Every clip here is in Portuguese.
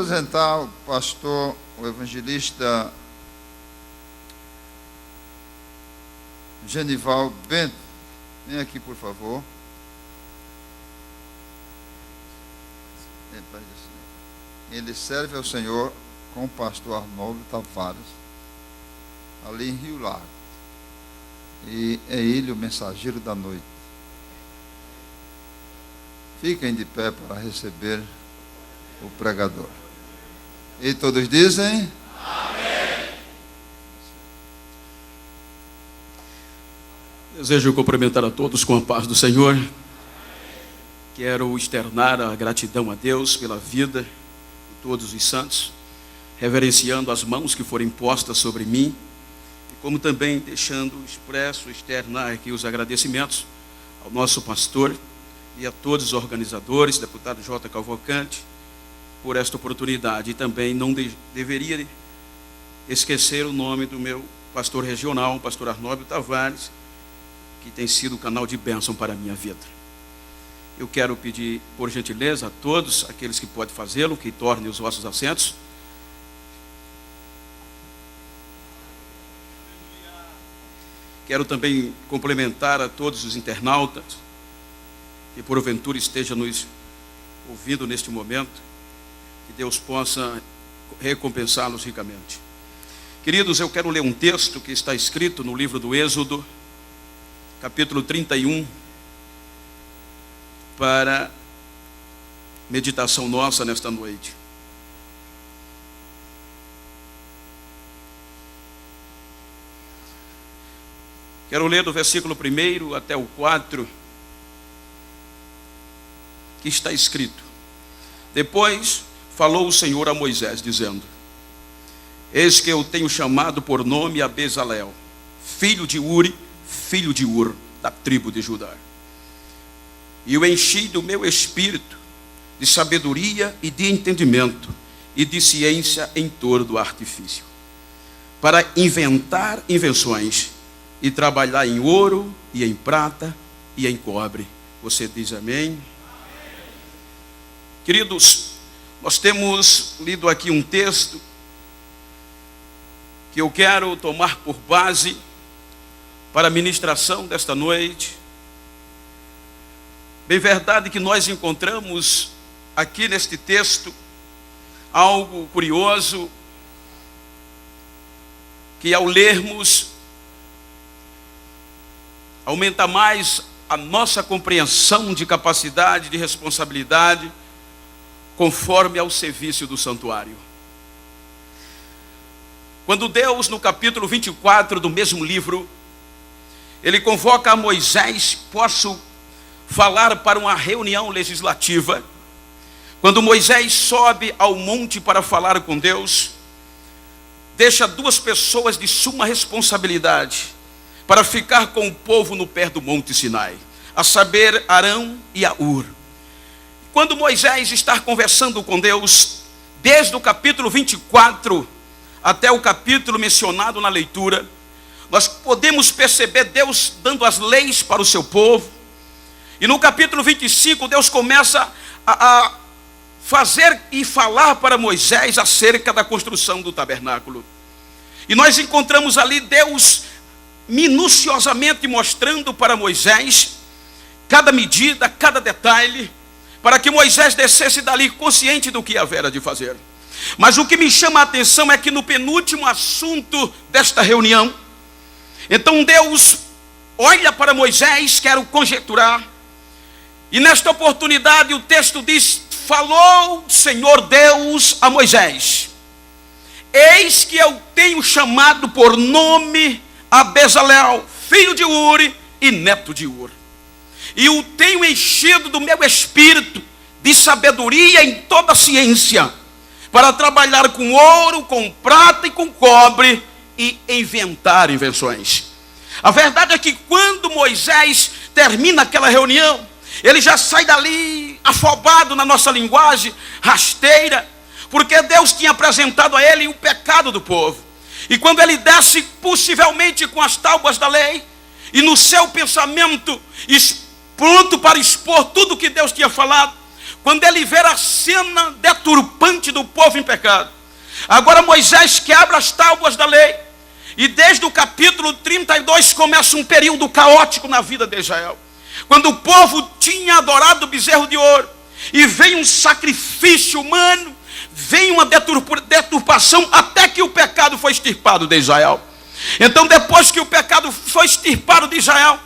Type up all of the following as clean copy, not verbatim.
apresentar o pastor, o evangelista Genival Bento. Vem aqui, por favor. Ele serve ao Senhor com o pastor Arnoldo Tavares, ali em Rio Largo. E é ele o mensageiro da noite. Fiquem de pé para receber o pregador. E todos dizem: amém. Desejo cumprimentar a todos com a paz do Senhor. Quero externar a gratidão a Deus pela vida de todos os santos, reverenciando as mãos que foram impostas sobre mim, e como também deixando externar aqui os agradecimentos ao nosso pastor e a todos os organizadores, deputado J. Cavalcante, por esta oportunidade. E também não deveria esquecer o nome do meu pastor regional, o pastor Arnoldo Tavares, que tem sido canal de bênção para a minha vida. Eu quero pedir, por gentileza, a todos aqueles que podem fazê-lo, que tornem os vossos assentos. Quero também complementar a todos os internautas que porventura estejam nos ouvindo neste momento, que Deus possa recompensá-los ricamente. Queridos, eu quero ler um texto que está escrito no livro do Êxodo, capítulo 31, para meditação nossa nesta noite. Quero ler do versículo 1 até o 4, que está escrito: Depois falou o Senhor a Moisés, dizendo: Eis que eu tenho chamado por nome a Bezaleel, filho de Uri, filho de Ur, da tribo de Judá. E o enchi do meu espírito de sabedoria e de entendimento e de ciência em todo o artifício, para inventar invenções e trabalhar em ouro e em prata e em cobre. Você diz amém? Amém. Queridos, nós temos lido aqui um texto que eu quero tomar por base para a ministração desta noite. Bem verdade que nós encontramos aqui neste texto algo curioso, que ao lermos aumenta mais a nossa compreensão de capacidade, de responsabilidade, conforme ao serviço do santuário. Quando Deus, no capítulo 24 do mesmo livro, Ele convoca a Moisés, posso falar para uma reunião legislativa. Quando Moisés sobe ao monte para falar com Deus, deixa duas pessoas de suma responsabilidade para ficar com o povo no pé do monte Sinai, a saber, Arão e Ur. Quando Moisés está conversando com Deus, desde o capítulo 24 até o capítulo mencionado na leitura, nós podemos perceber Deus dando as leis para o seu povo. E no capítulo 25, Deus começa a fazer e falar para Moisés acerca da construção do tabernáculo. E nós encontramos ali Deus minuciosamente mostrando para Moisés cada medida, cada detalhe, para que Moisés descesse dali consciente do que havera de fazer. Mas o que me chama a atenção é que no penúltimo assunto desta reunião, então Deus olha para Moisés, quero conjecturar, e nesta oportunidade o texto diz: falou o Senhor Deus a Moisés: eis que eu tenho chamado por nome a Bezaleel, filho de Uri e neto de Ur, e o tenho enchido do meu espírito de sabedoria em toda a ciência, para trabalhar com ouro, com prata e com cobre, e inventar invenções. A verdade é que quando Moisés termina aquela reunião, ele já sai dali afobado, na nossa linguagem, rasteira, porque Deus tinha apresentado a ele o pecado do povo. E quando ele desce, possivelmente com as tábuas da lei, e no seu pensamento pronto para expor tudo o que Deus tinha falado, quando ele vê a cena deturpante do povo em pecado. Agora Moisés quebra as tábuas da lei. E desde o capítulo 32 começa um período caótico na vida de Israel. Quando o povo tinha adorado o bezerro de ouro, e vem um sacrifício humano, vem uma deturpação, até que o pecado foi extirpado de Israel. Então depois que o pecado foi extirpado de Israel,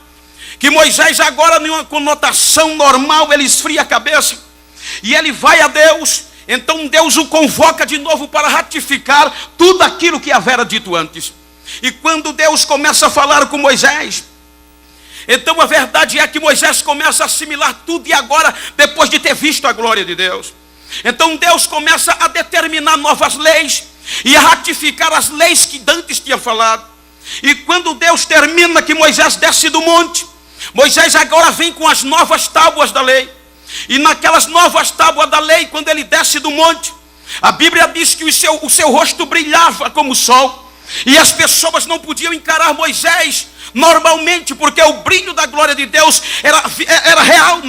que Moisés agora, numa conotação normal, ele esfria a cabeça, e ele vai a Deus. Então Deus o convoca de novo para ratificar tudo aquilo que havera dito antes. E quando Deus começa a falar com Moisés, então a verdade é que Moisés começa a assimilar tudo, e agora, depois de ter visto a glória de Deus, então Deus começa a determinar novas leis e a ratificar as leis que antes tinha falado. E quando Deus termina que Moisés desce do monte, Moisés agora vem com as novas tábuas da lei. E naquelas novas tábuas da lei, quando ele desce do monte, a Bíblia diz que o seu rosto brilhava como o sol, e as pessoas não podiam encarar Moisés normalmente, porque o brilho da glória de Deus era real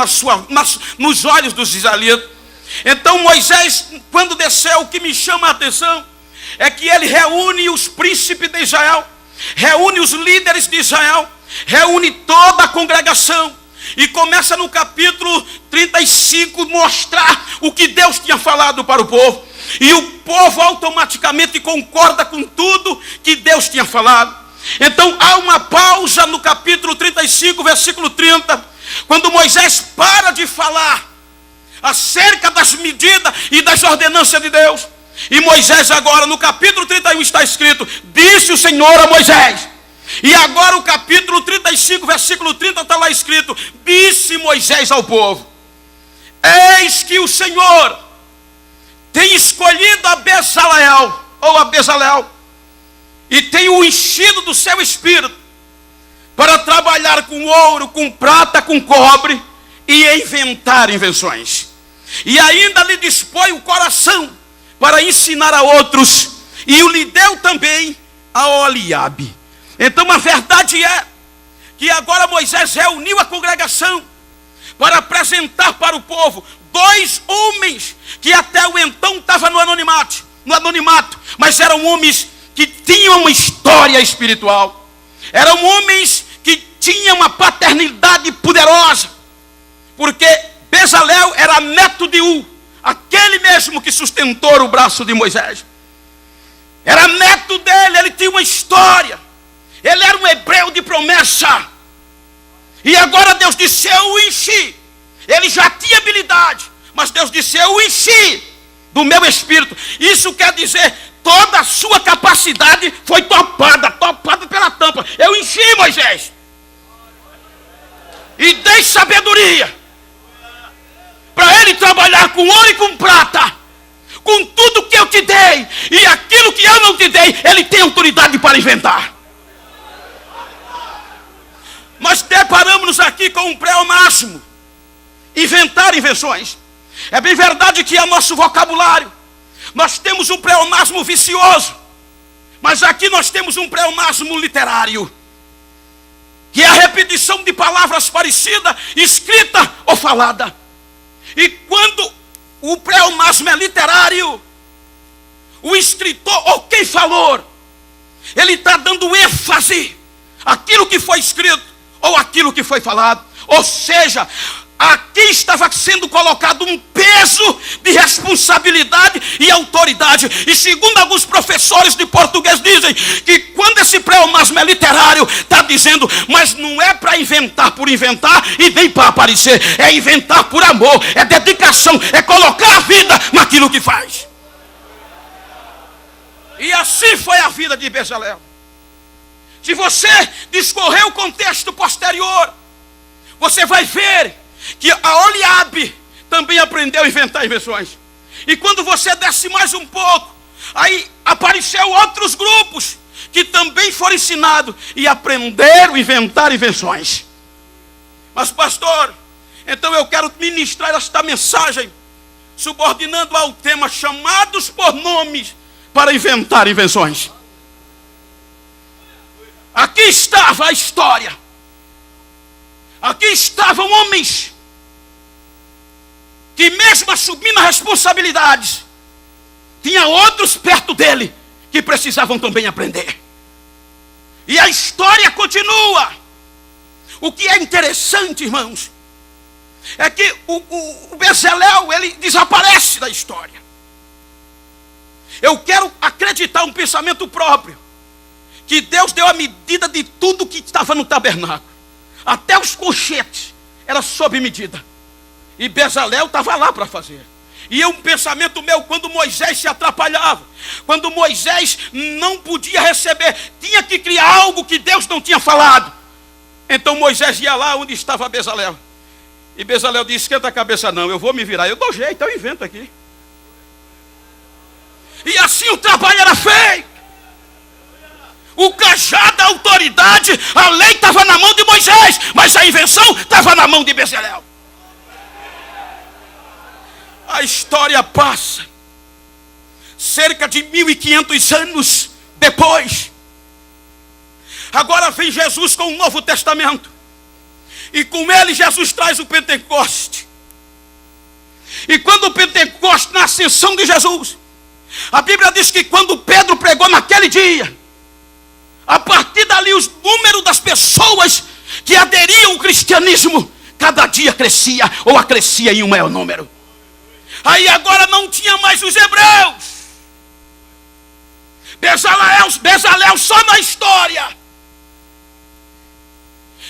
nos olhos dos israelitas. Então Moisés, quando desceu, o que me chama a atenção é que ele reúne os príncipes de Israel, reúne os líderes de Israel, reúne toda a congregação, e começa no capítulo 35 mostrar o que Deus tinha falado para o povo. E o povo automaticamente concorda com tudo que Deus tinha falado. Então há uma pausa no capítulo 35, versículo 30, quando Moisés para de falar acerca das medidas e das ordenanças de Deus. E Moisés agora, no capítulo 31 está escrito: disse o Senhor a Moisés. E agora o capítulo 35, versículo 30 está lá escrito: disse Moisés ao povo: eis que o Senhor tem escolhido a Bezaleel, e tem o enchido do seu espírito, para trabalhar com ouro, com prata, com cobre, e inventar invenções. E ainda lhe dispõe o coração para ensinar a outros, e o lhe deu também a Oliabe. Então a verdade é que agora Moisés reuniu a congregação para apresentar para o povo dois homens que até o então estavam no anonimato, mas eram homens que tinham uma história espiritual, eram homens que tinham uma paternidade poderosa, porque Bezaleel era neto de U, aquele mesmo que sustentou o braço de Moisés. Era neto dele, ele tinha uma história, ele era um hebreu de promessa. E agora Deus disse: eu o enchi. Ele já tinha habilidade, mas Deus disse: eu o enchi do meu espírito. Isso quer dizer, toda a sua capacidade foi topada pela tampa. Eu enchi Moisés, e dei sabedoria para ele trabalhar com ouro e com prata, com tudo que eu te dei, e aquilo que eu não te dei, ele tem autoridade para inventar. Nós deparamos-nos aqui com um pleonasmo: inventar invenções. É bem verdade que é nosso vocabulário. Nós temos um pleonasmo vicioso, mas aqui nós temos um pleonasmo literário, que é a repetição de palavras parecidas, escrita ou falada. E quando o pleonasmo é literário, o escritor ou quem falou, ele está dando ênfase àquilo que foi escrito ou aquilo que foi falado. Ou seja, aqui estava sendo colocado um peso de responsabilidade e autoridade. E segundo alguns professores de português dizem que quando esse pleonasmo é literário, está dizendo, mas não é para inventar por inventar e nem para aparecer, é inventar por amor, é dedicação, é colocar a vida naquilo que faz. E assim foi a vida de Bezaleel. Se você discorrer o contexto posterior, você vai ver que a Oliabe também aprendeu a inventar invenções. E quando você desce mais um pouco, aí apareceram outros grupos que também foram ensinados e aprenderam a inventar invenções. Mas pastor, então eu quero ministrar esta mensagem subordinando ao tema chamados por nomes para inventar invenções. Aqui estava a história. Aqui estavam homens que mesmo assumindo as responsabilidades, tinha outros perto dele que precisavam também aprender. E a história continua. O que é interessante, irmãos, é que o Bezalel, ele desaparece da história. Eu quero acreditar um pensamento próprio, que Deus deu a medida de tudo que estava no tabernáculo. Até os colchetes era sob medida. E Bezalel estava lá para fazer. E um pensamento meu, quando Moisés se atrapalhava, quando Moisés não podia receber, tinha que criar algo que Deus não tinha falado. Então Moisés ia lá onde estava Bezalel. E Bezalel disse: esquenta a cabeça não, eu vou me virar. Eu dou jeito, eu invento aqui. E assim o trabalho era feito. O cajado, a autoridade, a lei estava na mão de Moisés, mas a invenção estava na mão de Bezalel. A história passa. Cerca de 1500 anos depois, agora vem Jesus com o Novo Testamento. E com ele Jesus traz o Pentecoste. E quando o Pentecoste, na ascensão de Jesus, a Bíblia diz que quando Pedro pregou naquele dia, a partir dali o número das pessoas que aderiam ao cristianismo, cada dia crescia, ou acrescia em um maior número. Aí agora não tinha mais os hebreus. Bezalel só na história.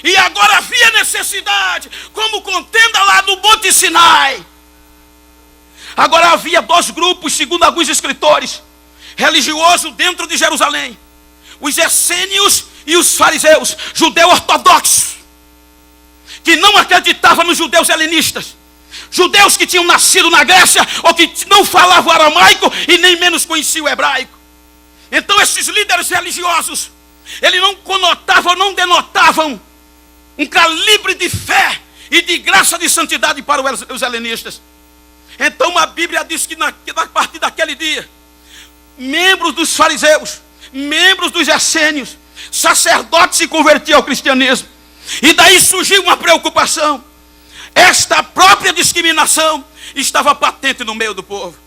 E agora havia necessidade, como contenda lá no Monte Sinai. Agora havia dois grupos, segundo alguns escritores, religiosos dentro de Jerusalém: os essênios e os fariseus, judeu ortodoxo, que não acreditavam nos judeus helenistas, judeus que tinham nascido na Grécia, ou que não falavam aramaico e nem menos conheciam o hebraico. Então esses líderes religiosos, eles não conotavam, não denotavam um calibre de fé e de graça de santidade para os helenistas. Então a Bíblia diz que a partir daquele dia, membros dos fariseus, membros dos essênios, sacerdotes se convertiam ao cristianismo. E daí surgiu uma preocupação. Esta própria discriminação estava patente no meio do povo.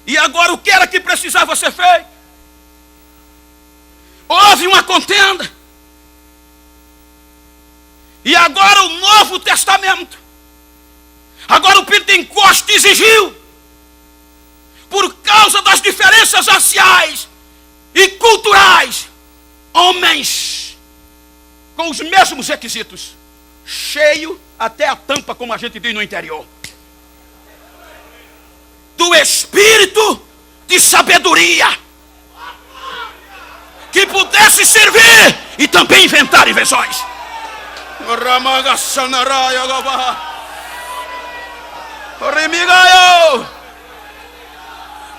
E agora o que era que precisava ser feito? Houve uma contenda. E agora o Novo Testamento, agora o Pentecoste exigiu, por causa das diferenças raciais e culturais, homens com os mesmos requisitos, cheio até a tampa, como a gente diz no interior, do espírito de sabedoria, que pudesse servir e também inventar invenções.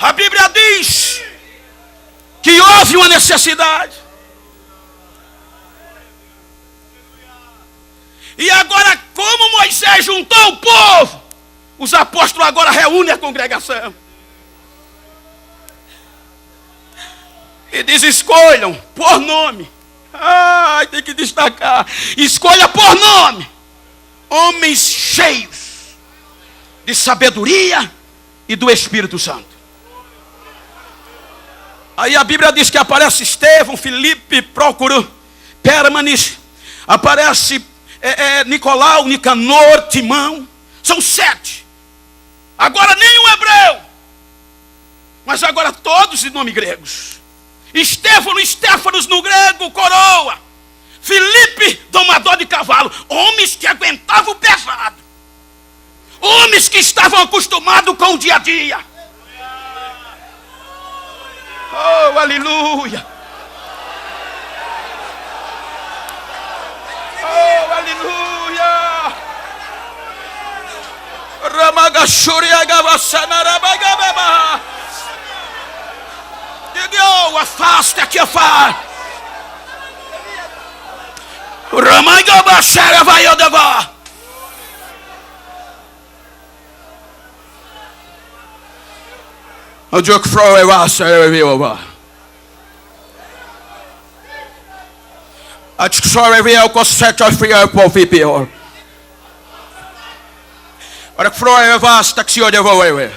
A Bíblia diz que houve uma necessidade. E agora, como Moisés juntou o povo, os apóstolos agora reúnem a congregação e diz: escolham por nome. Tem que destacar. Escolha por nome homens cheios de sabedoria e do Espírito Santo. Aí a Bíblia diz que aparece Estevão, Filipe, Prócoro, Pérmanes, aparece Nicolau, Nicanor, Timão. São 7. Agora nenhum hebreu, mas agora todos de nome gregos. Estéfanos no grego, coroa. Filipe, domador de cavalo. Homens que aguentavam o pesado. Homens que estavam acostumados com o dia a dia. Oh, aleluia. Oh, aleluia. Ramagashuri agavassana rabagababa. Deus, afasta que afasta. Ramagabashara vai odevar. O jogo foi vassa reviva. A história veio com sete afrianos por pior. Para que Freue was taxi de voe.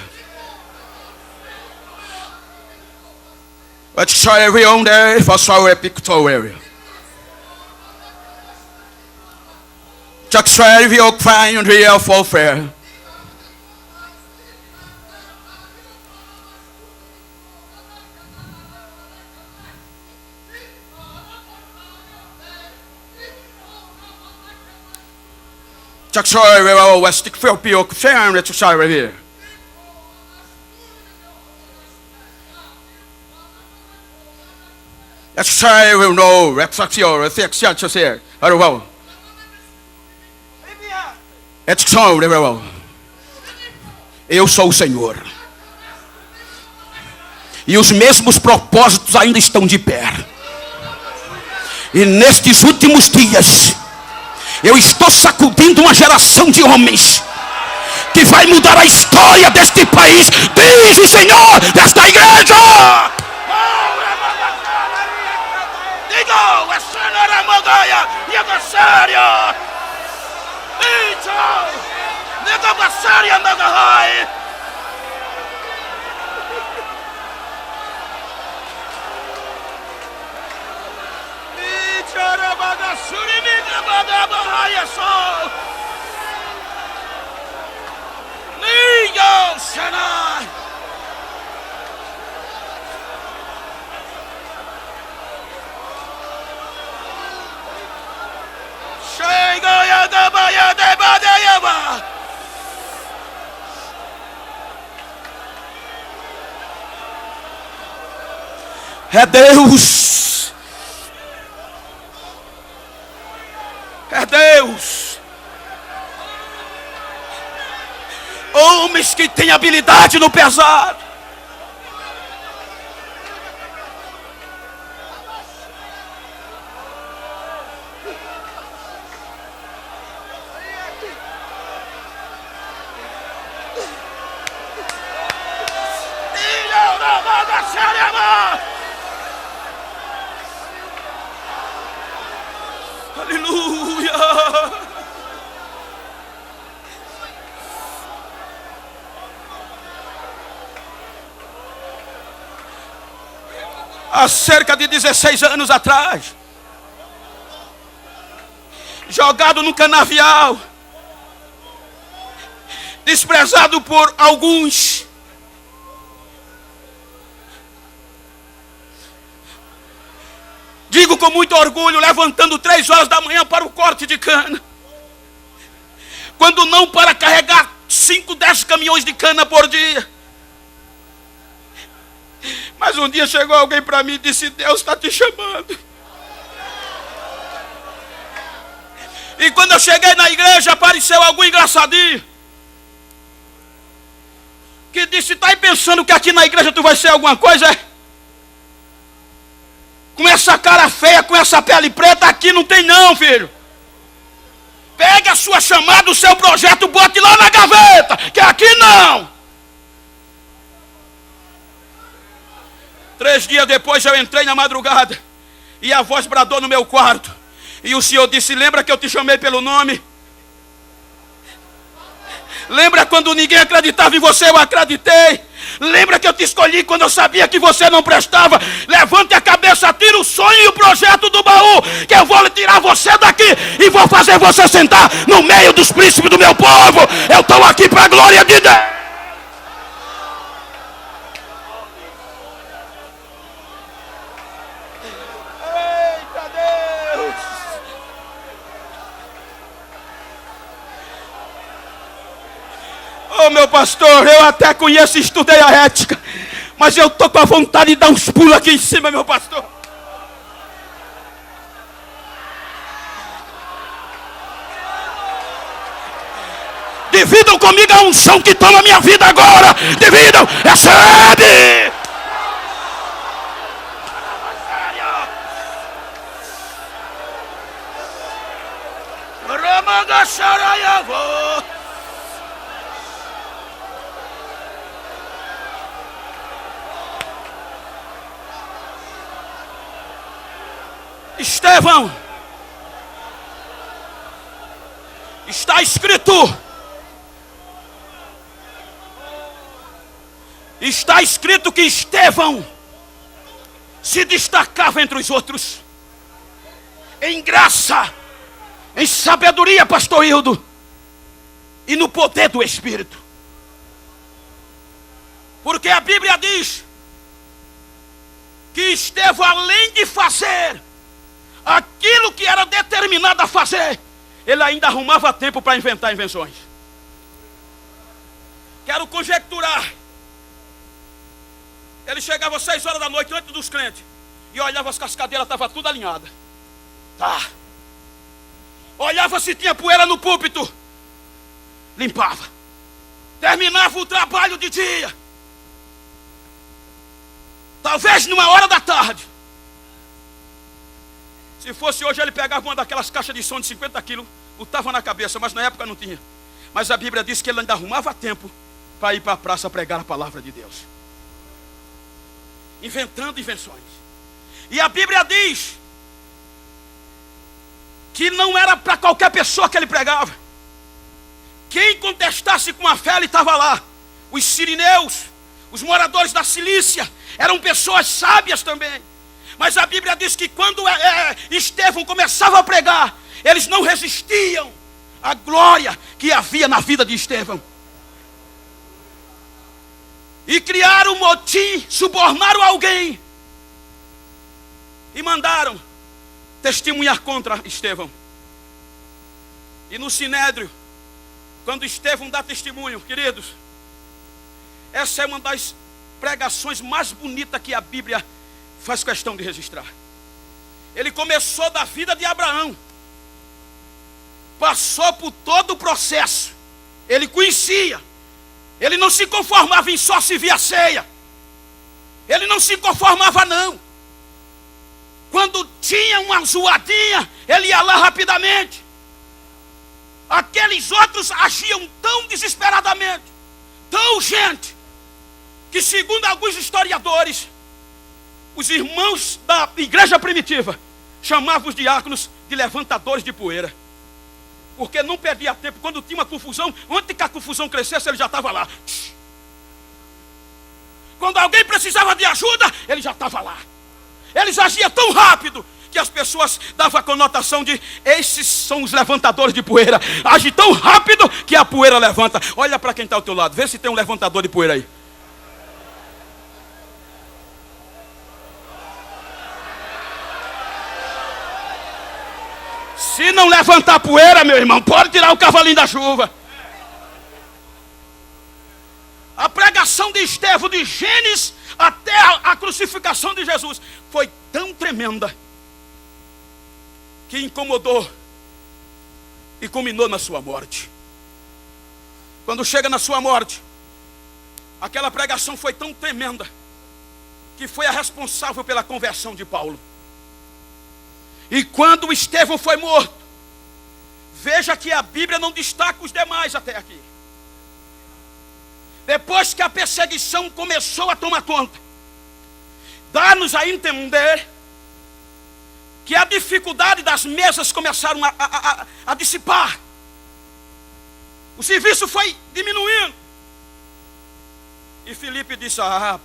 But try every on there for so epic to area. Chuck try every oak fine and real for fair. Chuck try every old stick for oak fair and to try here. Let's try we know reflexion, reflexion to say. Very well. It's so very well. Eu sou o Senhor. E os mesmos propósitos ainda estão de pé. E nestes últimos dias, eu estou sacudindo uma geração de homens que vai mudar a história deste país, diz o Senhor desta igreja. Digo, é Senhora Mogaia, Yagasária. Ito, Negabasária Magahai. Ichara Bagasuri Nigabagabahaya so. Niyo Senai. É Deus. É Deus. Homens que têm habilidade no pesado. Aleluia. Há cerca de 16 anos atrás, jogado no canavial, desprezado por alguns, digo com muito orgulho, levantando 3 horas da manhã para o corte de cana, quando não para carregar 5, 10 caminhões de cana por dia. Mas um dia chegou alguém para mim e disse: Deus está te chamando. E quando eu cheguei na igreja, apareceu algum engraçadinho que disse: está aí pensando que aqui na igreja tu vai ser alguma coisa? Com essa cara feia, com essa pele preta, aqui não tem não, filho. Pegue a sua chamada, o seu projeto, bote lá na gaveta, que aqui não. 3 dias depois eu entrei na madrugada e a voz bradou no meu quarto. E o Senhor disse: lembra que eu te chamei pelo nome? Lembra quando ninguém acreditava em você, eu acreditei? Lembra que eu te escolhi quando eu sabia que você não prestava? Levante a cabeça, tira o sonho e o projeto do baú, que eu vou tirar você daqui e vou fazer você sentar no meio dos príncipes do meu povo. Eu estou aqui para a glória de Deus. Eita Deus! Oh, meu pastor, eu até conheço e estudei a ética, mas eu estou com a vontade de dar uns pulos aqui em cima, meu pastor. Dividam comigo a unção que toma a minha vida agora. Dividam, recebe! Estevão, está escrito Está escrito que Estevão se destacava entre os outros em graça, em sabedoria, pastor Hildo, e no poder do Espírito. Porque a Bíblia diz que Estevão, além de fazer aquilo que era determinado a fazer, ele ainda arrumava tempo para inventar invenções. Quero conjecturar. Ele chegava às 6 horas da noite antes dos crentes e olhava se as cadeiras estavam tudo alinhadas. Tá. Olhava se tinha poeira no púlpito, limpava. Terminava o trabalho de dia, talvez numa hora da tarde. Se fosse hoje, ele pegava uma daquelas caixas de som de 50 quilos, botava na cabeça, mas na época não tinha. Mas a Bíblia diz que ele ainda arrumava tempo para ir para a praça pregar a palavra de Deus, inventando invenções. E a Bíblia diz que não era para qualquer pessoa que ele pregava. Quem contestasse com a fé, ele estava lá. Os sirineus, os moradores da Cilícia, eram pessoas sábias também. Mas a Bíblia diz que quando Estevão começava a pregar, eles não resistiam à glória que havia na vida de Estevão. E criaram um motim, subornaram alguém e mandaram testemunhar contra Estevão. E no Sinédrio, quando Estevão dá testemunho, queridos, essa é uma das pregações mais bonitas que a Bíblia faz questão de registrar. Ele começou da vida de Abraão, passou por todo o processo, ele conhecia, ele não se conformava em só servir a ceia, ele não se conformava não. Quando tinha uma zoadinha, ele ia lá rapidamente. Aqueles outros agiam tão desesperadamente, tão urgente, que segundo alguns historiadores, os irmãos da igreja primitiva chamavam os diáconos de levantadores de poeira, porque não perdia tempo. Quando tinha uma confusão, antes que a confusão crescesse, ele já estava lá. Quando alguém precisava de ajuda, ele já estava lá. Eles agiam tão rápido que as pessoas davam a conotação de: esses são os levantadores de poeira. Age tão rápido que a poeira levanta. Olha para quem está ao teu lado, vê se tem um levantador de poeira aí. Se não levantar poeira, meu irmão, pode tirar o cavalinho da chuva. A pregação de Estevão, de Gênesis até a crucificação de Jesus, foi tão tremenda que incomodou e culminou na sua morte. Quando chega na sua morte, aquela pregação foi tão tremenda que foi a responsável pela conversão de Paulo. E quando Estevão foi morto, veja que a Bíblia não destaca os demais até aqui. Depois que a perseguição começou a tomar conta, dá-nos a entender que a dificuldade das mesas começaram a dissipar. O serviço foi diminuindo. E Filipe disse: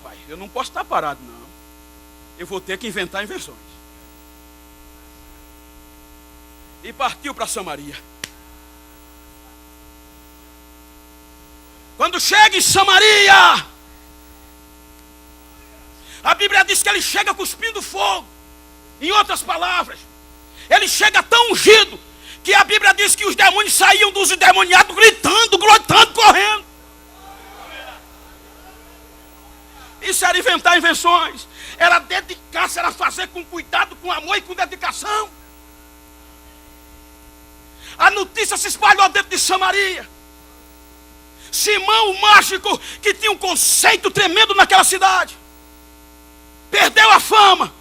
pai, eu não posso estar parado não. Eu vou ter que inventar invenções. E partiu para Samaria. Quando chega em Samaria, a Bíblia diz que ele chega cuspindo fogo. Em outras palavras, ele chega tão ungido que a Bíblia diz que os demônios saíam dos endemoniados gritando, glotando, correndo. Isso era inventar invenções, era dedicar-se, era fazer com cuidado, com amor e com dedicação. A notícia se espalhou dentro de Samaria. Simão, o mágico, que tinha um conceito tremendo naquela cidade, perdeu a fama.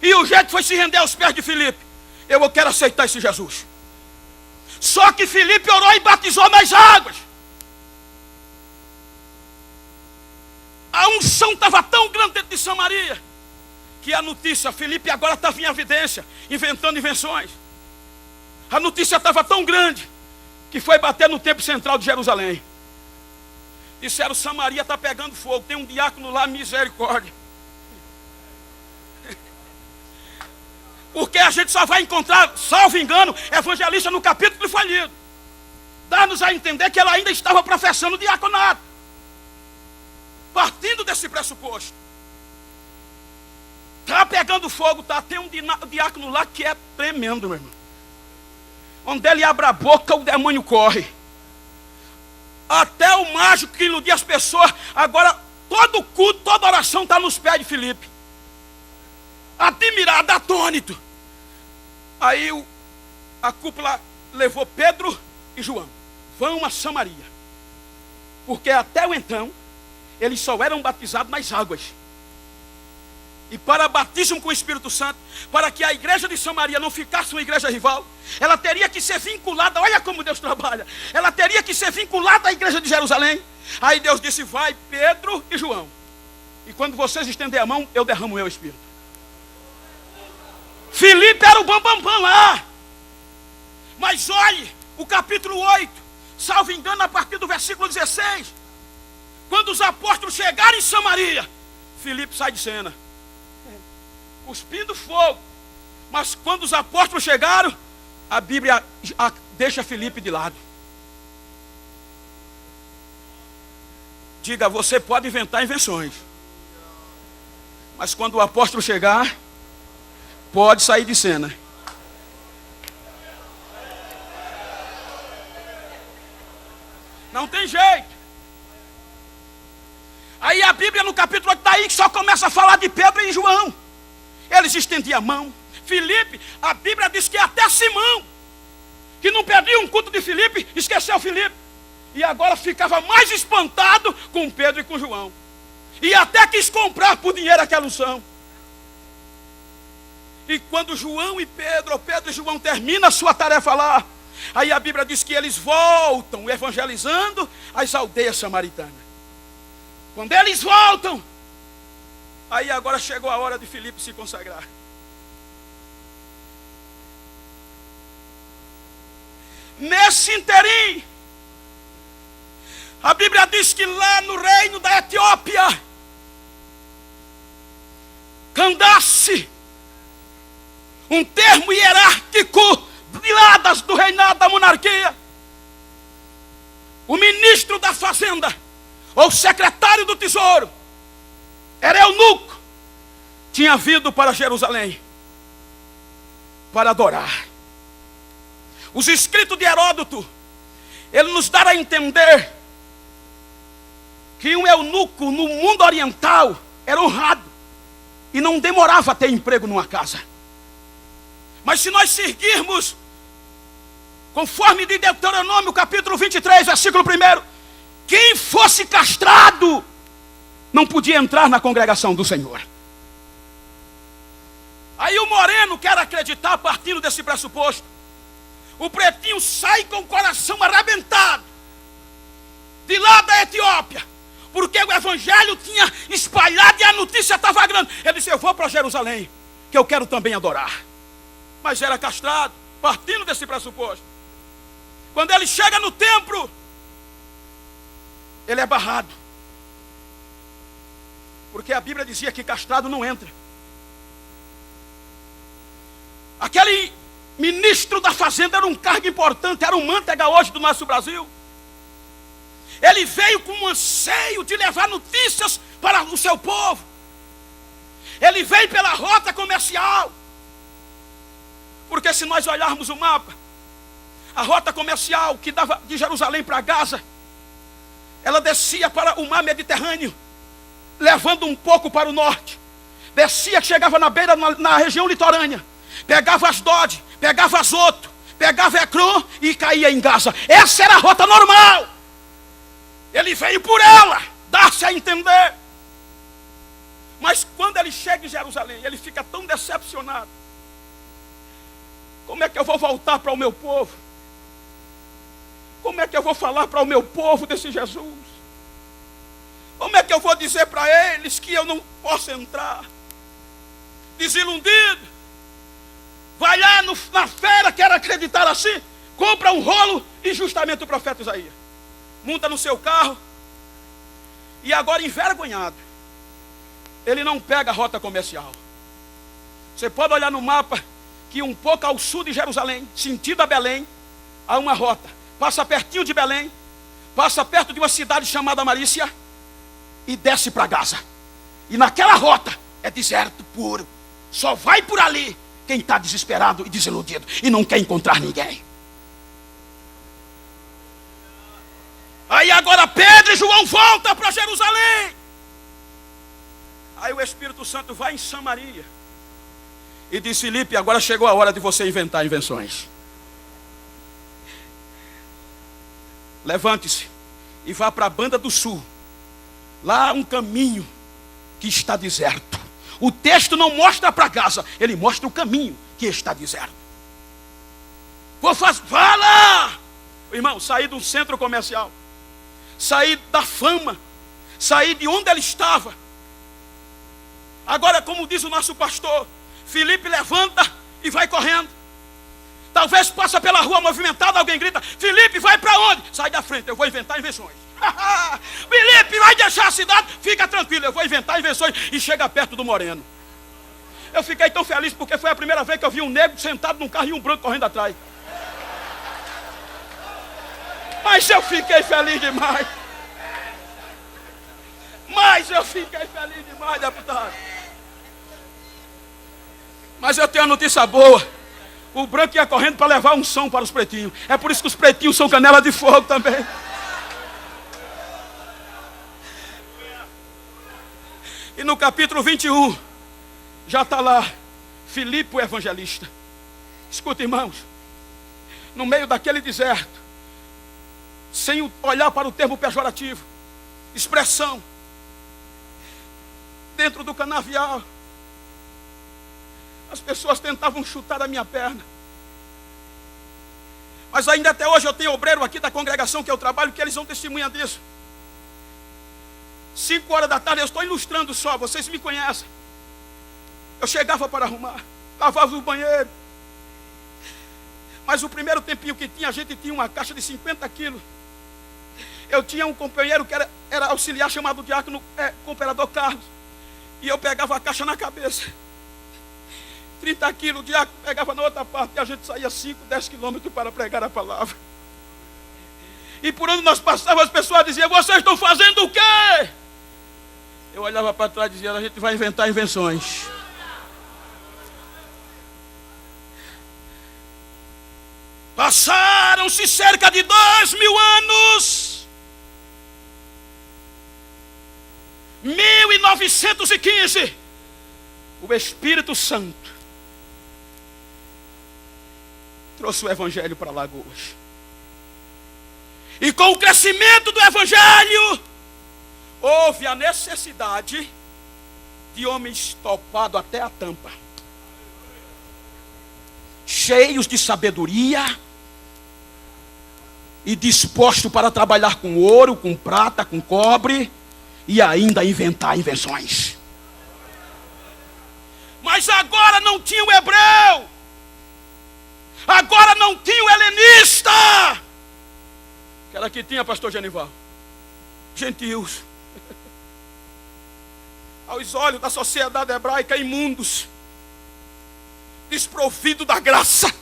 E o jeito foi se render aos pés de Filipe. Eu quero aceitar esse Jesus. Só que Filipe orou e batizou nas águas. A unção estava tão grande dentro de Samaria que a notícia, Filipe agora estava em evidência, inventando invenções. A notícia estava tão grande que foi bater no templo central de Jerusalém. Disseram: Samaria está pegando fogo, tem um diácono lá, misericórdia. Porque a gente só vai encontrar, salvo engano, evangelista no capítulo que foi lido. Dá-nos a entender que ela ainda estava professando diaconato. Partindo desse pressuposto. Está pegando fogo, tá? Tem um diácono lá que é tremendo, meu irmão. Onde ele abre a boca, o demônio corre. Até o mágico que iludia as pessoas. Agora, todo culto, toda oração está nos pés de Filipe. Admirado, atônito. Aí a cúpula levou Pedro e João. Vão a Samaria. Porque até o então, eles só eram batizados nas águas. E para batismo com o Espírito Santo, para que a igreja de Samaria não ficasse uma igreja rival, ela teria que ser vinculada, olha como Deus trabalha, ela teria que ser vinculada à igreja de Jerusalém. Aí Deus disse: vai Pedro e João, e quando vocês estenderem a mão, eu derramo o meu Espírito. Filipe era o bambambam lá. Mas olhe, o capítulo 8, salvo engano, a partir do versículo 16, quando os apóstolos chegaram em Samaria, Filipe sai de cena, cuspindo fogo. Mas quando os apóstolos chegaram, a Bíblia deixa Filipe de lado. Diga: você pode inventar invenções, mas quando o apóstolo chegar, pode sair de cena. Não tem jeito. Aí a Bíblia no capítulo 8, daí que só começa a falar de Pedro e João. Eles estendiam a mão. Filipe, a Bíblia diz que até Simão, que não perdia um culto de Filipe, esqueceu Filipe. E agora ficava mais espantado com Pedro e com João. E até quis comprar por dinheiro aquela unção. E quando João e Pedro, ou Pedro e João terminam a sua tarefa lá, aí a Bíblia diz que eles voltam evangelizando as aldeias samaritanas. Quando eles voltam, aí agora chegou a hora de Filipe se consagrar. Nesse interim, a Bíblia diz que lá no reino da Etiópia, Candace, um termo hierárquico lá do reinado da monarquia, o ministro da fazenda, ou secretário do tesouro, era eunuco, tinha vindo para Jerusalém para adorar. Os escritos de Heródoto, ele nos dá a entender que um eunuco no mundo oriental era honrado e não demorava a ter emprego numa casa. Mas se nós seguirmos conforme de Deuteronômio capítulo 23, versículo 1, quem fosse castrado não podia entrar na congregação do Senhor. Aí o moreno quer acreditar, partindo desse pressuposto, o pretinho sai com o coração arrebentado de lá da Etiópia, porque o evangelho tinha espalhado e a notícia estava grande. Ele disse: eu vou para Jerusalém, que eu quero também adorar. Mas era castrado, partindo desse pressuposto. Quando ele chega no templo, ele é barrado, porque a Bíblia dizia que castrado não entra. Aquele ministro da fazenda era um cargo importante, era um manteiga hoje do nosso Brasil. Ele veio com um anseio de levar notícias para o seu povo. Ele veio pela rota comercial. Porque se nós olharmos o mapa, a rota comercial que dava de Jerusalém para Gaza, ela descia para o mar Mediterrâneo, levando um pouco para o norte. Descia, que chegava na beira, na região litorânea. Pegava Asdod, pegava Azoto, pegava Ecrón e caía em Gaza. Essa era a rota normal. Ele veio por ela, dá-se a entender. Mas quando ele chega em Jerusalém, ele fica tão decepcionado. Como é que eu vou voltar para o meu povo? Como é que eu vou falar para o meu povo desse Jesus? Como é que eu vou dizer para eles que eu não posso entrar? Desiludido, vai lá na feira, quer acreditar assim, compra um rolo e justamente o profeta Isaías monta no seu carro E agora, envergonhado, ele não pega a rota comercial. Você pode olhar no mapa que um pouco ao sul de Jerusalém, sentido a Belém, há uma rota. Passa pertinho de Belém, passa perto de uma cidade chamada Marícia e desce para Gaza. E naquela rota é deserto puro. Só vai por ali quem está desesperado e desiludido e não quer encontrar ninguém. Aí agora Pedro e João voltam para Jerusalém. Aí o Espírito Santo vai em Samaria e diz: Filipe, agora chegou a hora de você inventar invenções. Levante-se e vá para a banda do sul. Lá há um caminho que está deserto. O texto não mostra para Gaza, ele mostra o caminho que está deserto. Vá lá! Irmão, saí de um centro comercial, saí da fama, saí de onde ele estava. Agora, como diz o nosso pastor, Filipe levanta e vai correndo. Talvez passa pela rua movimentada, alguém grita: Filipe, vai para onde? Sai da frente, eu vou inventar invenções. Filipe, vai deixar a cidade? Fica tranquilo, eu vou inventar invenções. E chega perto do moreno. Eu fiquei tão feliz porque foi a primeira vez que eu vi um negro sentado num carro e um branco correndo atrás. Mas eu fiquei feliz demais. Deputado. Mas eu tenho uma notícia boa. O branco ia correndo para levar unção para os pretinhos. É por isso que os pretinhos são canela de fogo também. E no capítulo 21, já está lá Filipe o evangelista. Escuta, irmãos, no meio daquele deserto, sem olhar para o termo pejorativo, expressão, dentro do canavial, as pessoas tentavam chutar a minha perna. Mas ainda até hoje eu tenho obreiro aqui da congregação que eu trabalho, que eles são testemunha disso. 5 horas da tarde, eu estou ilustrando só, vocês me conhecem. Eu chegava para arrumar, lavava o banheiro. Mas o primeiro tempinho que tinha, a gente tinha uma caixa de 50 quilos. Eu tinha um companheiro que era auxiliar, chamado diácono, cooperador Carlos. E eu pegava a caixa na cabeça. 30 quilos, o diácono pegava na outra parte. E a gente saía 5, 10 quilômetros para pregar a palavra. E por onde nós passávamos, as pessoas diziam: vocês estão fazendo o quê? Eu olhava para trás e dizia: a gente vai inventar invenções. Passaram-se cerca de 2000 anos. 1915, o Espírito Santo trouxe o Evangelho para Lagoas. E com o crescimento do Evangelho, houve a necessidade de homens topados até a tampa, cheios de sabedoria e dispostos para trabalhar com ouro, com prata, com cobre e ainda inventar invenções. Mas agora não tinha o hebreu, agora não tinha o helenista. Aquela que tinha, pastor Genival, gentios, aos olhos da sociedade hebraica, imundos, desprovidos da graça,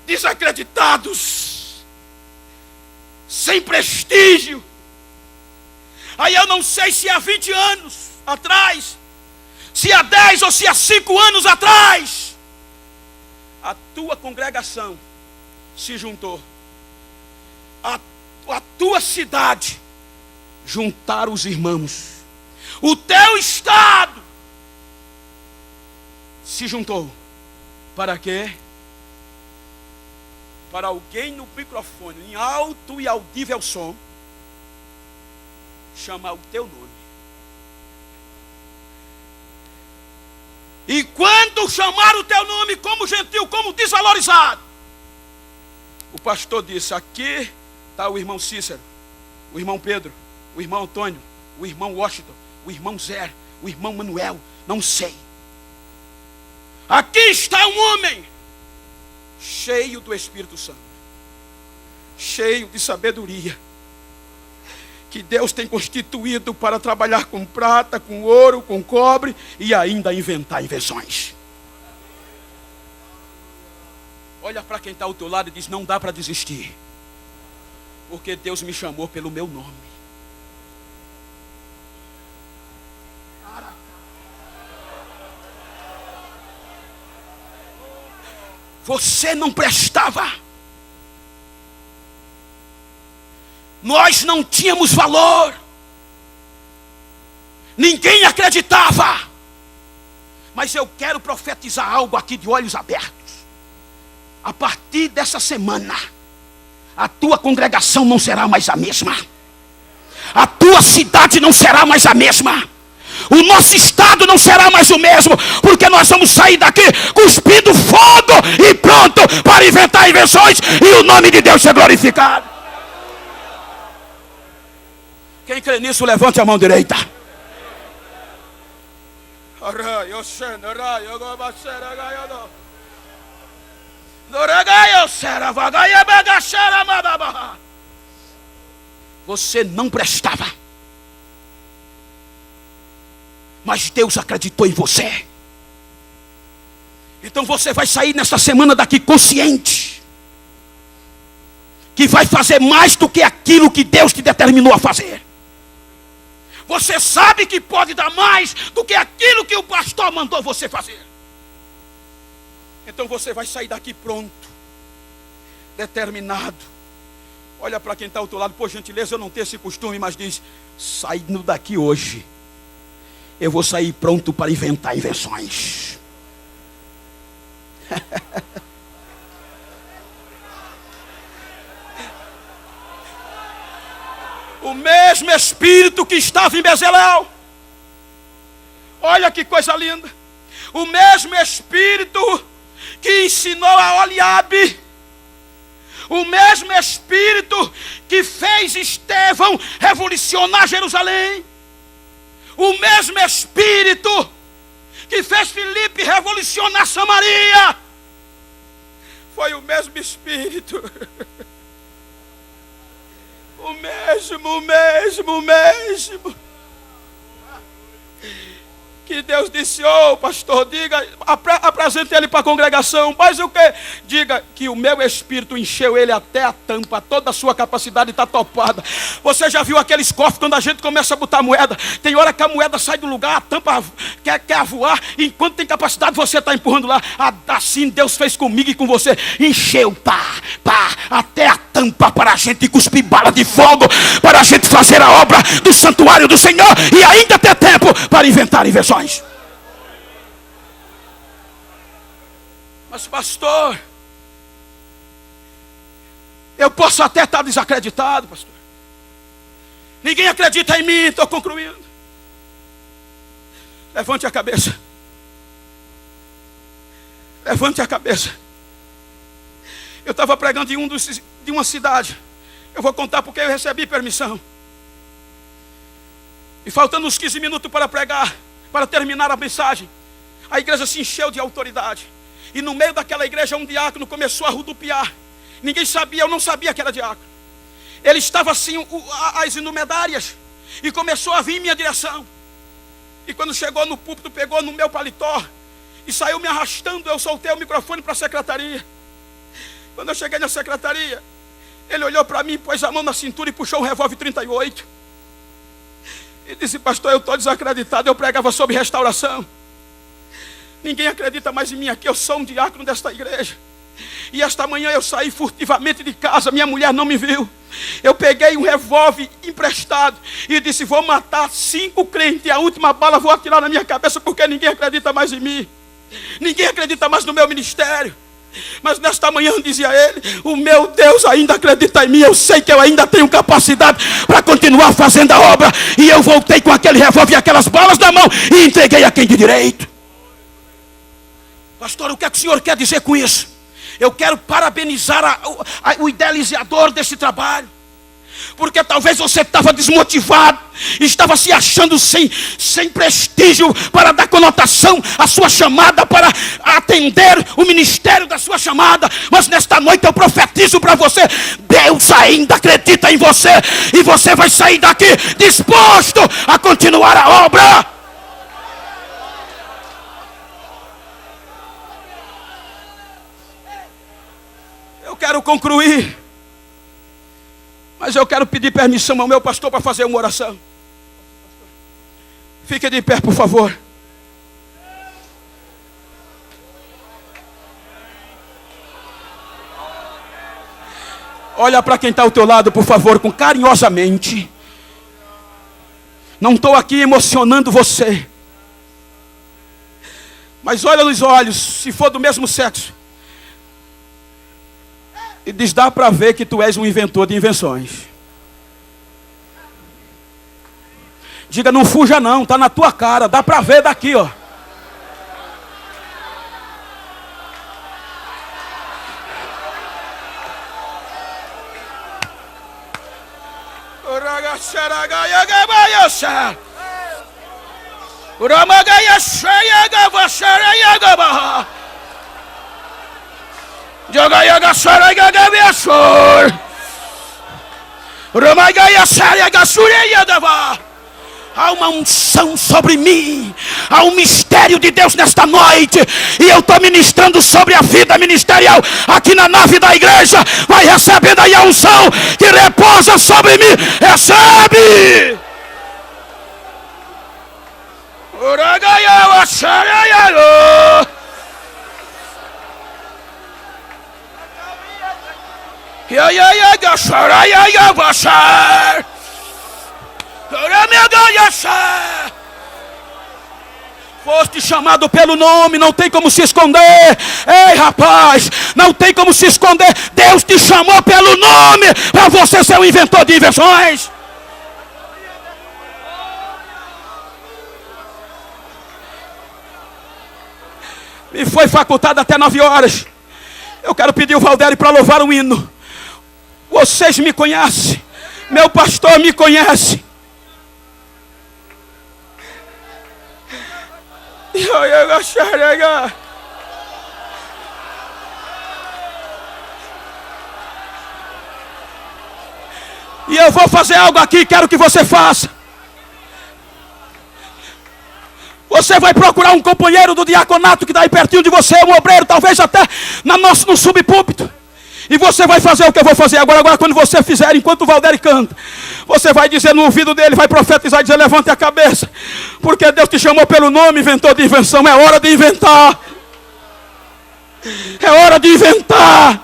desacreditados, sem prestígio. Aí eu não sei se há 20 anos atrás, se há 10 ou se há 5 anos atrás, a tua congregação se juntou, a tua cidade juntaram os irmãos, o teu estado se juntou. Para quê? Para alguém no microfone, em alto e audível som, chamar o teu nome. E quando chamar o teu nome como gentil, como desvalorizado, o pastor disse: aqui está o irmão Cícero, o irmão Pedro, o irmão Antônio, o irmão Washington, o irmão Zé, o irmão Manuel, não sei. Aqui está um homem cheio do Espírito Santo, cheio de sabedoria, que Deus tem constituído para trabalhar com prata, com ouro, com cobre e ainda inventar invenções. Olha para quem está ao teu lado e diz: não dá para desistir, porque Deus me chamou pelo meu nome. Você não prestava. Nós não tínhamos valor. Ninguém acreditava. Mas eu quero profetizar algo aqui de olhos abertos. A partir dessa semana, a tua congregação não será mais a mesma. A tua cidade não será mais a mesma. O nosso estado não será mais o mesmo, porque nós vamos sair daqui cuspindo fogo e pronto para inventar invenções e o nome de Deus ser glorificado. Quem crê nisso, levante a mão direita. Você não prestava, mas Deus acreditou em você. Então você vai sair nessa semana daqui consciente que vai fazer mais do que aquilo que Deus te determinou a fazer. Você sabe que pode dar mais do que aquilo que o pastor mandou você fazer. Então você vai sair daqui pronto, determinado. Olha para quem está ao teu lado, por gentileza, eu não tenho esse costume, mas diz: saindo daqui hoje, eu vou sair pronto para inventar invenções. O mesmo Espírito que estava em Bezalel. Olha que coisa linda. O mesmo Espírito que ensinou a Oliabe. O mesmo Espírito que fez Estevão revolucionar Jerusalém. O mesmo Espírito que fez Filipe revolucionar Samaria. Foi o mesmo Espírito. O mesmo. Que Deus disse: ô pastor, diga, apresente ele para a congregação. Mas o que? Diga que o meu Espírito encheu ele até a tampa. Toda a sua capacidade está topada. Você já viu aqueles cofres quando a gente começa a botar moeda? Tem hora que a moeda sai do lugar, a tampa quer voar. E enquanto tem capacidade, você está empurrando lá. Assim Deus fez comigo e com você. Encheu, até a tampa para a gente cuspir bala de fogo, para a gente fazer a obra do santuário do Senhor e ainda ter tempo para inventar invenções. Mas pastor, eu posso até estar desacreditado, pastor. Ninguém acredita em mim, estou concluindo. Levante a cabeça. Levante a cabeça. Eu estava pregando de uma cidade. Eu vou contar porque eu recebi permissão. E faltando uns 15 minutos para pregar, para terminar a mensagem, a igreja se encheu de autoridade. E no meio daquela igreja um diácono começou a rodopiar. Ninguém sabia, eu não sabia que era diácono. Ele estava assim, as indumentárias, e começou a vir em minha direção. E quando chegou no púlpito, pegou no meu paletó e saiu me arrastando. Eu soltei o microfone para a secretaria. Quando eu cheguei na secretaria, ele olhou para mim, pôs a mão na cintura e puxou um revólver 38. E disse: pastor, eu estou desacreditado. Eu pregava sobre restauração. Ninguém acredita mais em mim aqui. Eu sou um diácono desta igreja. E esta manhã eu saí furtivamente de casa. Minha mulher não me viu. Eu peguei um revólver emprestado e disse: vou matar 5 crentes. E a última bala vou atirar na minha cabeça, porque ninguém acredita mais em mim. Ninguém acredita mais no meu ministério. Mas nesta manhã, dizia ele, o meu Deus ainda acredita em mim. Eu sei que eu ainda tenho capacidade para continuar fazendo a obra. E eu voltei com aquele revólver e aquelas balas na mão e entreguei a quem de direito. Pastor, o que é que o senhor quer dizer com isso? Eu quero parabenizar o idealizador desse trabalho. Porque talvez você estava desmotivado, estava se achando sem prestígio para dar conotação à sua chamada, para atender o ministério da sua chamada. Mas nesta noite eu profetizo para você: Deus ainda acredita em você, e você vai sair daqui disposto a continuar a obra. Eu quero concluir, mas eu quero pedir permissão ao meu pastor para fazer uma oração. Fique de pé, por favor. Olha para quem está ao teu lado, por favor, com carinhosamente. Não estou aqui emocionando você, mas olha nos olhos, se for do mesmo sexo, e diz: dá para ver que tu és um inventor de invenções. Diga: não fuja não, está na tua cara, dá para ver daqui, ó. Há uma unção sobre mim, há um mistério de Deus nesta noite, e eu estou ministrando sobre a vida ministerial aqui na nave da igreja. Vai recebendo aí a unção que repousa sobre mim. Recebe! Foste chamado pelo nome, não tem como se esconder. Ei, rapaz, não tem como se esconder. Deus te chamou pelo nome para você ser um inventor de invenções. Me foi facultado até 9 horas. Eu quero pedir o Valdério para louvar um hino. Vocês me conhecem, meu pastor me conhece. E eu vou fazer algo aqui, quero que você faça. Você vai procurar um companheiro do diaconato que está aí pertinho de você, um obreiro, talvez até no subpúlpito. E você vai fazer o que eu vou fazer agora. Agora, quando você fizer, enquanto o Valdério canta, você vai dizer no ouvido dele, vai profetizar e dizer: levante a cabeça, porque Deus te chamou pelo nome, inventor de invenção. É hora de inventar. É hora de inventar.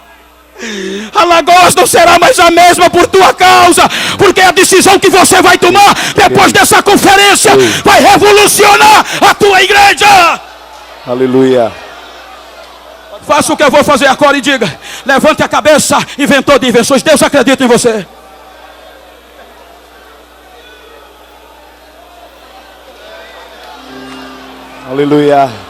Alagoas não será mais a mesma por tua causa, porque a decisão que você vai tomar depois dessa conferência vai revolucionar a tua igreja. Aleluia. Faça o que eu vou fazer agora e diga: levante a cabeça, inventor de invenções. Deus acredita em você. Aleluia.